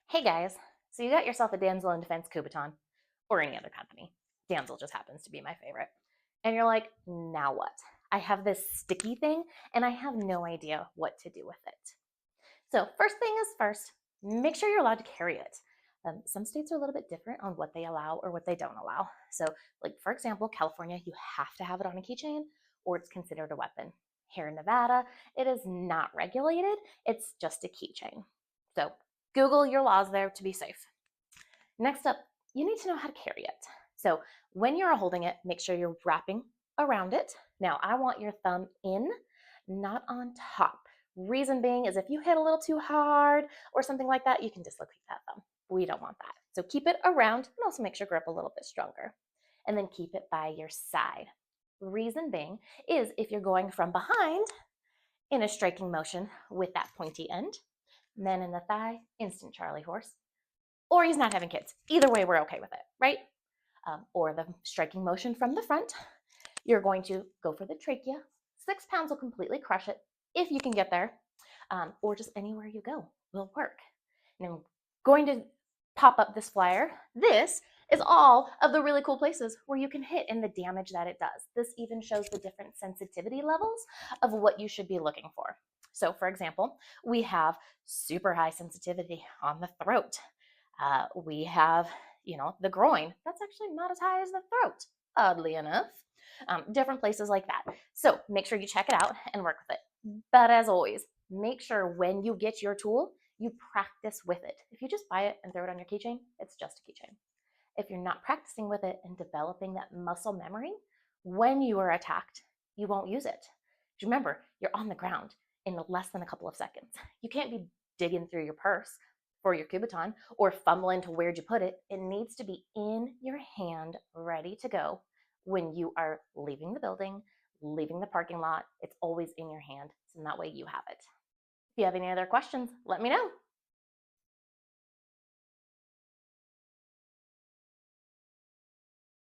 Hey guys, so you got yourself a Damsel in Defense Kubaton, or any other company. Damsel just happens to be my favorite. And you're like, now what? I have this sticky thing and I have no idea what to do with it. So, first thing is first, make sure you're allowed to carry it. Some states are a little bit different on what they allow or what they don't allow. So, like for example, California, you have to have it on a keychain or it's considered a weapon. Here in Nevada, it is not regulated, it's just a keychain. So, Google your laws there to be safe. Next up, you need to know how to carry it. So when you're holding it, make sure you're wrapping around it. Now, I want your thumb in, not on top. Reason being is if you hit a little too hard or something like that, you can dislocate that thumb. We don't want that. So keep it around and also make your grip a little bit stronger. And then keep it by your side. Reason being is if you're going from behind in a striking motion with that pointy end, men in the thigh, instant Charlie horse, or he's not having kids. Either way, we're okay with it, right? Or the striking motion from the front. You're going to go for the trachea. 6 pounds will completely crush it if you can get there, or just anywhere you go will work. And I'm going to pop up this flyer. This is all of the really cool places where you can hit and the damage that it does. This even shows the different sensitivity levels of what you should be looking for. So, for example, we have super high sensitivity on the throat. We have, the groin. That's actually not as high as the throat, oddly enough. Different places like that. So make sure you check it out and work with it. But as always, make sure when you get your tool, you practice with it. If you just buy it and throw it on your keychain, it's just a keychain. If you're not practicing with it and developing that muscle memory, when you are attacked, you won't use it. Remember, you're on the ground in less than a couple of seconds. You can't be digging through your purse for your Kubaton or fumbling to where'd you put it. It needs to be in your hand, ready to go when you are leaving the building, leaving the parking lot. It's always in your hand, so that way you have it. If you have any other questions, let me know.